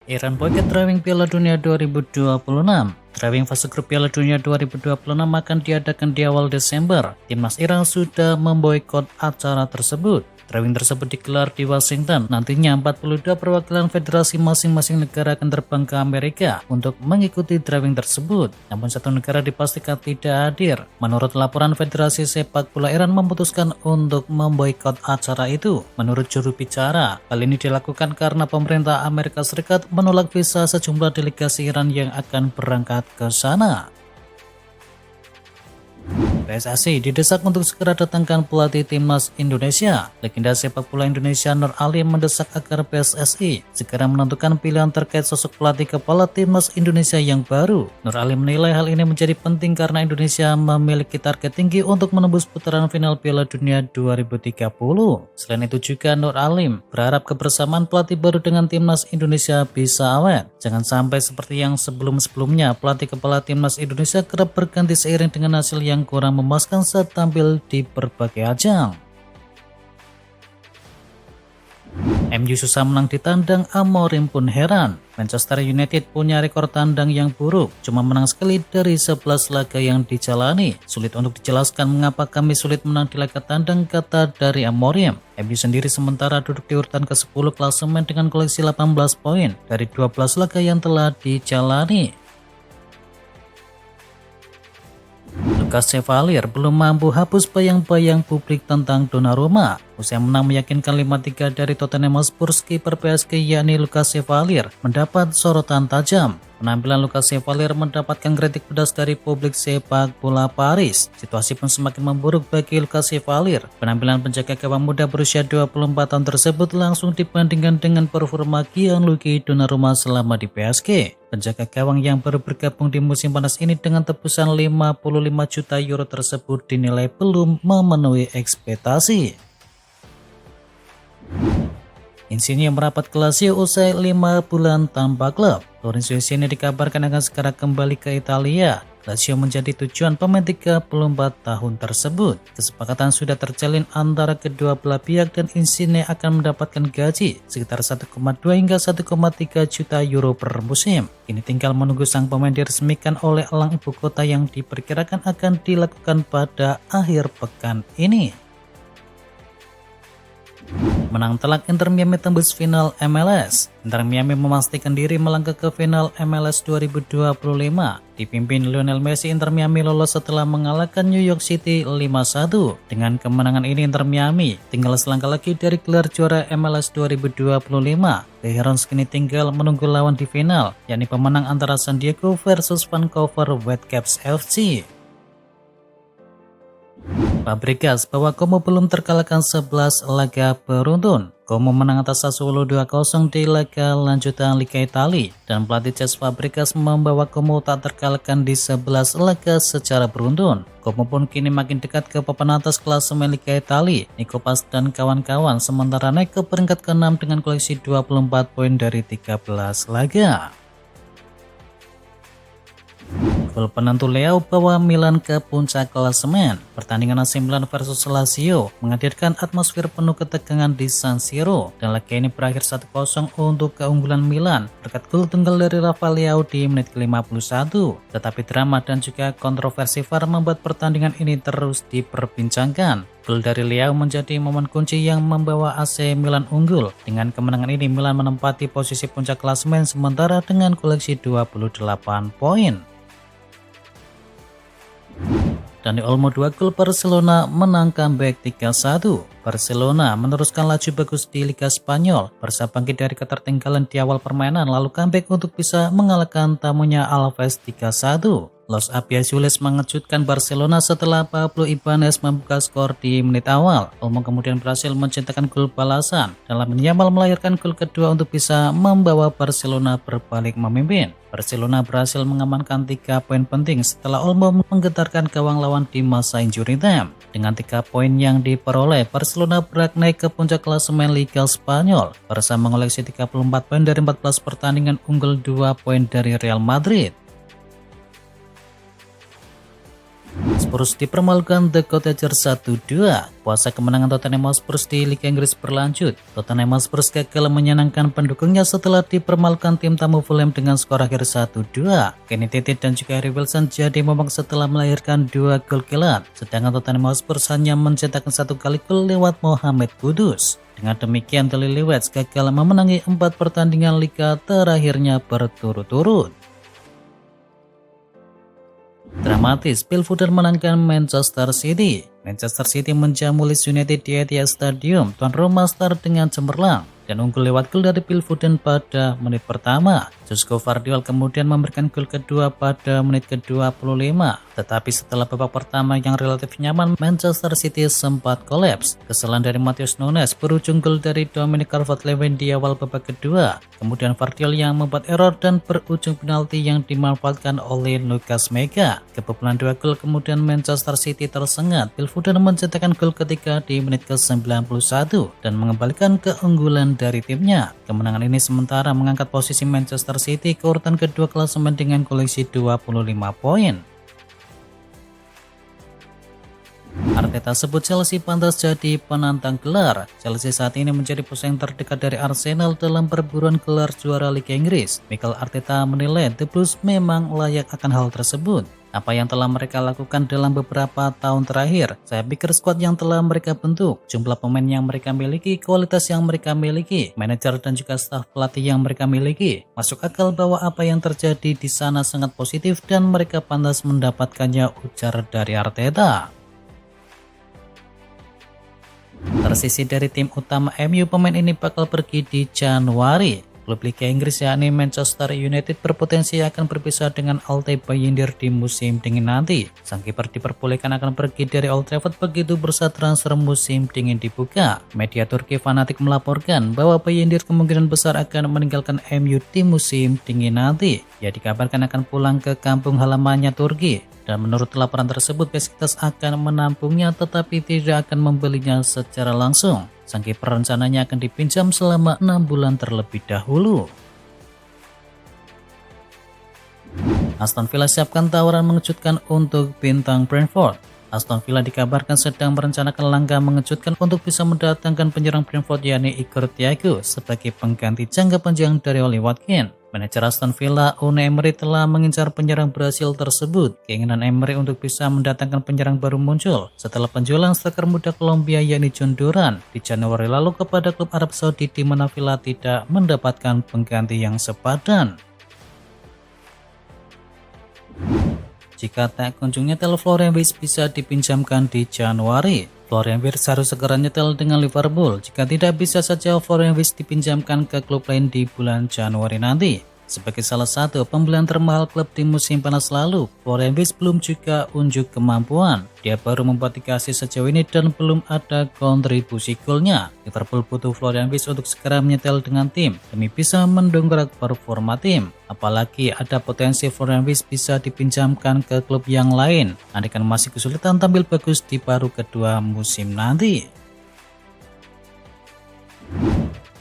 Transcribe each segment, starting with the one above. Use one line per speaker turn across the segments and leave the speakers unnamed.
Iran boykot drawing Piala Dunia 2026. Drawing fase grup Piala Dunia 2026 akan diadakan di awal Desember. Timnas Iran sudah memboikot acara tersebut. Drawing tersebut digelar di Washington. Nantinya 42 perwakilan federasi masing-masing negara akan terbang ke Amerika untuk mengikuti drawing tersebut. Namun satu negara dipastikan tidak hadir. Menurut laporan Federasi Sepak Bola Iran memutuskan untuk memboikot acara itu. Menurut juru bicara, hal ini dilakukan karena pemerintah Amerika Serikat menolak visa sejumlah delegasi Iran yang akan berangkat ke sana. PSSI didesak untuk segera datangkan pelatih timnas Indonesia. Legenda sepak bola Indonesia Nur Alim mendesak agar PSSI segera menentukan pilihan terkait sosok pelatih kepala timnas Indonesia yang baru. Nur Alim menilai hal ini menjadi penting karena Indonesia memiliki target tinggi untuk menembus putaran final Piala Dunia 2030. Selain itu juga Nur Alim berharap kebersamaan pelatih baru dengan timnas Indonesia bisa awet. Jangan sampai seperti yang sebelum-sebelumnya pelatih kepala timnas Indonesia kerap berganti seiring dengan hasil yang kurang memuaskan saat tampil di berbagai ajang. MU susah menang di tandang, Amorim pun heran. Manchester United punya rekor tandang yang buruk, cuma menang sekali dari 11 laga yang dijalani. Sulit untuk dijelaskan mengapa kami sulit menang di laga tandang, kata dari Amorim. MU sendiri sementara duduk di urutan ke-10 klasemen dengan koleksi 18 poin dari 12 laga yang telah dijalani. Lucas Chevalier belum mampu hapus bayang-bayang publik tentang Donnarumma. Usai menang meyakinkan 5-3 dari Tottenham Hotspur, kiper PSG yakni Lucas Chevalier mendapat sorotan tajam. Penampilan Lucas Chevalier mendapatkan kritik pedas dari publik sepak bola Paris. Situasi pun semakin memburuk bagi Lucas Chevalier. Penampilan penjaga gawang muda berusia 24 tahun tersebut langsung dibandingkan dengan performa Gianluigi Donnarumma selama di PSG. Penjaga gawang yang baru bergabung di musim panas ini dengan tebusan 55 juta euro tersebut dinilai belum memenuhi ekspektasi. Insigne merapat ke Lazio usai 5 bulan tanpa klub. Lorenzo Insigne dikabarkan akan segera kembali ke Italia. Lazio menjadi tujuan pemain 34 tahun tersebut. Kesepakatan sudah terjalin antara kedua belah pihak dan Insigne akan mendapatkan gaji sekitar 1,2 hingga 1,3 juta euro per musim. Kini tinggal menunggu sang pemain diresmikan oleh elang ibu kota yang diperkirakan akan dilakukan pada akhir pekan ini. Menang telak Inter Miami tembus final MLS. Inter Miami memastikan diri melangkah ke final MLS 2025. Dipimpin Lionel Messi, Inter Miami lolos setelah mengalahkan New York City 5-1. Dengan kemenangan ini Inter Miami tinggal selangkah lagi dari gelar juara MLS 2025. The Herons kini tinggal menunggu lawan di final, yakni pemenang antara San Diego versus Vancouver Whitecaps FC. Fabregas bahwa Como belum terkalahkan 11 laga beruntun. Como menang atas Sassuolo 2-0 di laga lanjutan Liga Italia dan pelatih Cesc Fabregas membawa Como tak terkalahkan di 11 laga secara beruntun. Como pun kini makin dekat ke papan atas klasemen Liga Italia. Nico Pas dan kawan-kawan sementara naik ke peringkat ke-6 dengan koleksi 24 poin dari 13 laga. Gol penentu Leao bawa Milan ke puncak klasemen. Pertandingan AC Milan versus Lazio menghadirkan atmosfer penuh ketegangan di San Siro dan laga ini berakhir 1-0 untuk keunggulan Milan berkat gol tunggal dari Rafael Leao di menit ke-51. Tetapi drama dan juga kontroversi VAR membuat pertandingan ini terus diperbincangkan. Gol dari Leao menjadi momen kunci yang membawa AC Milan unggul. Dengan kemenangan ini Milan menempati posisi puncak klasemen sementara dengan koleksi 28 poin. Dani Olmo 2 gol, Barcelona menang comeback 3-1. Barcelona meneruskan laju bagus di Liga Spanyol. Barca bangkit dari ketertinggalan di awal permainan lalu comeback untuk bisa mengalahkan tamunya Alaves 3-1. Los Azules mengejutkan Barcelona setelah Pablo Ibanez membuka skor di menit awal. Olmo kemudian berhasil menciptakan gol balasan dan Lamine Yamal melahirkan gol kedua untuk bisa membawa Barcelona berbalik memimpin. Barcelona berhasil mengamankan 3 poin penting setelah Olmo menggetarkan gawang lawan di masa injury time. Dengan 3 poin yang diperoleh, Barcelona berhak naik ke puncak klasemen Liga Spanyol. Barca mengoleksi 34 poin dari 14 pertandingan, unggul 2 poin dari Real Madrid. Spurs dipermalukan The Cottagers 1-2. Puasa kemenangan Tottenham Hotspur di Liga Inggris berlanjut. Tottenham Hotspur gagal menyenangkan pendukungnya setelah dipermalukan tim tamu Fulham dengan skor akhir 1-2. Kenny Tete dan juga Harry Wilson jadi momok setelah melahirkan 2 gol kilat. Sedangkan Tottenham Hotspur hanya mencetakkan 1 kali gol lewat Mohamed Kudus. Dengan demikian, The Lilywhits gagal memenangi 4 pertandingan liga terakhirnya berturut-turut. Dramatis, Phil Foden menangkan Manchester City. Manchester City menjamu Leeds United di Etihad Stadium tuan rumah start dengan cemerlang dan unggul lewat gol dari Phil Foden pada menit pertama. Josko Vardiol kemudian memberikan gol kedua pada menit ke-25. Tetapi setelah babak pertama yang relatif nyaman, Manchester City sempat kolaps. Kesalahan dari Matheus Nunes berujung gol dari Dominic Calvert-Lewin di awal babak kedua. Kemudian Vardiol yang membuat error dan berujung penalti yang dimanfaatkan oleh Lucas Mega. Kebobolan 2 gol kemudian Manchester City tersengat. Phil Foden mencetakkan gol ketiga di menit ke-91 dan mengembalikan keunggulan dari timnya. Kemenangan ini sementara mengangkat posisi Manchester City ke urutan kedua klasemen dengan koleksi 25 poin. Arteta sebut Chelsea pantas jadi penantang gelar. Chelsea saat ini menjadi pesaing terdekat dari Arsenal dalam perburuan gelar juara Liga Inggris. Mikel Arteta menilai The Blues memang layak akan hal tersebut. Apa yang telah mereka lakukan dalam beberapa tahun terakhir, saya pikir skuad yang telah mereka bentuk, jumlah pemain yang mereka miliki, kualitas yang mereka miliki, manajer dan juga staf pelatih yang mereka miliki, masuk akal bahwa apa yang terjadi di sana sangat positif dan mereka pantas mendapatkannya, ujar dari Arteta. Tersisi dari tim utama MU, pemain ini bakal pergi di Januari. Klub Liga Inggris yakni Manchester United berpotensi akan berpisah dengan Altay Bayindir di musim dingin nanti. Sang kiper diperbolehkan akan pergi dari Old Trafford begitu bursa transfer musim dingin dibuka. Media Turki Fanatik melaporkan bahwa Bayindir kemungkinan besar akan meninggalkan MU di musim dingin nanti. Ia dikabarkan akan pulang ke kampung halamannya Turki. Dan menurut laporan tersebut, Besiktas akan menampungnya tetapi tidak akan membelinya secara langsung. Sang kiper rencananya akan dipinjam selama 6 bulan terlebih dahulu. Aston Villa siapkan tawaran mengejutkan untuk bintang Brentford. Aston Villa dikabarkan sedang merencanakan langkah mengejutkan untuk bisa mendatangkan penyerang Brentford yakni Igor Thiago sebagai pengganti jangka panjang dari Ollie Watkins. Manajer Aston Villa, Unai Emery telah mengincar penyerang Brasil tersebut. Keinginan Emery untuk bisa mendatangkan penyerang baru muncul setelah penjualan striker muda Kolombia yakni John Duran di Januari lalu kepada klub Arab Saudi, di mana Villa tidak mendapatkan pengganti yang sepadan. Jika tak kunjung nyetel, Florian Wirtz bisa dipinjamkan di Januari. Florian Wirtz harus segera nyetel dengan Liverpool. Jika tidak, bisa saja Florian Wirtz dipinjamkan ke klub lain di bulan Januari nanti. Sebagai salah satu pembelian termahal klub di musim panas lalu, Florian Wirtz belum juga unjuk kemampuan. Dia baru membuat 3 assist sejauh ini dan belum ada kontribusi golnya. Liverpool butuh Florian Wirtz untuk segera menyetel dengan tim demi bisa mendongkrak performa tim. Apalagi ada potensi Florian Wirtz bisa dipinjamkan ke klub yang lain. Andaikan masih kesulitan tampil bagus di paruh kedua musim nanti.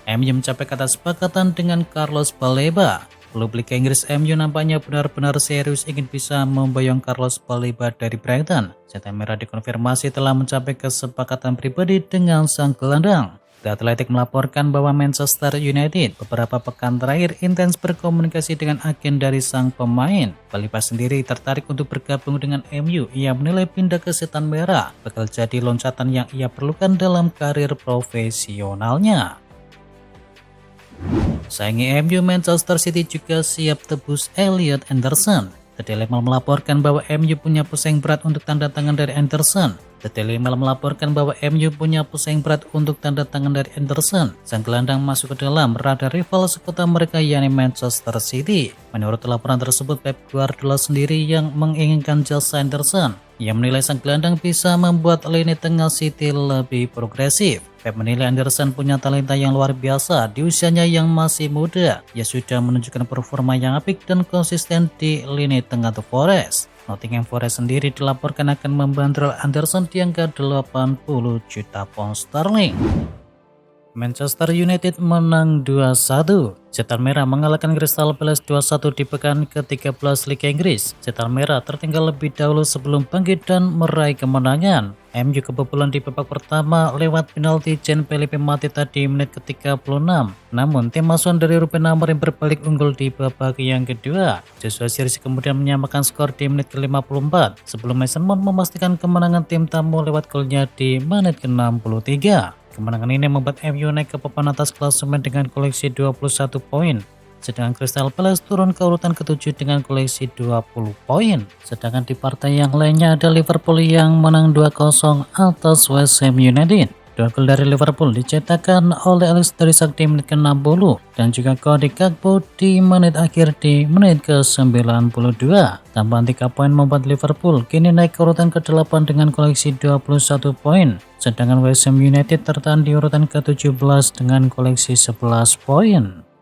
MU mencapai kata sepakatan dengan Carlos Baleba. Klub Liga Inggris MU nampaknya benar-benar serius ingin bisa memboyong Carlos Baleba dari Brighton. Setan Merah dikonfirmasi telah mencapai kesepakatan pribadi dengan sang gelandang. The Athletic melaporkan bahwa Manchester United beberapa pekan terakhir intens berkomunikasi dengan agen dari sang pemain. Baleba sendiri tertarik untuk bergabung dengan MU. Ia menilai pindah ke Setan Merah bakal jadi loncatan yang ia perlukan dalam karir profesionalnya. Saingi MU, Manchester City juga siap tebus Elliot Anderson. The Daily Mail melaporkan bahwa MU punya pesaing berat untuk tanda tangan dari Anderson. The Daily Mail melaporkan bahwa MU punya pesaing berat untuk tanda tangan dari Anderson. Sang gelandang masuk ke dalam radar rival sekota mereka yakni Manchester City. Menurut laporan tersebut, Pep Guardiola sendiri yang menginginkan jasa Anderson. Ia menilai sang gelandang bisa membuat lini tengah City lebih progresif. Pep menilai Anderson punya talenta yang luar biasa di usianya yang masih muda. Ia sudah menunjukkan performa yang apik dan konsisten di lini tengah The Forest. Nottingham Forest sendiri dilaporkan akan membandrol Anderson di angka 80 juta pound sterling. Manchester United menang 2-1. Setan Merah mengalahkan Crystal Palace 2-1 di pekan ke-13 Liga Inggris. Setan Merah tertinggal lebih dahulu sebelum bangkit dan meraih kemenangan. MU kebobolan di babak pertama lewat penalti Jean Philippe Mateta di menit ke-36. Namun tim asuhan dari Ruben Amorim berbalik unggul di babak yang kedua. Joshua Zirkzee kemudian menyamakan skor di menit ke-54 sebelum Mason Mount memastikan kemenangan tim tamu lewat golnya di menit ke-63. Kemenangan ini membuat MU naik ke papan atas klasemen dengan koleksi 21 poin. Sedangkan Crystal Palace turun ke urutan ke-7 dengan koleksi 20 poin. Sedangkan di partai yang lainnya ada Liverpool yang menang 2-0 atas West Ham United. Dua gol dari Liverpool dicetakkan oleh Alisson Isak di menit ke-60 dan juga Cody Gakpo di menit akhir di menit ke-92. Tambahan 3 poin membuat Liverpool kini naik ke urutan ke-8 dengan koleksi 21 poin. Sedangkan West Ham United tertahan di urutan ke-17 dengan koleksi 11 poin.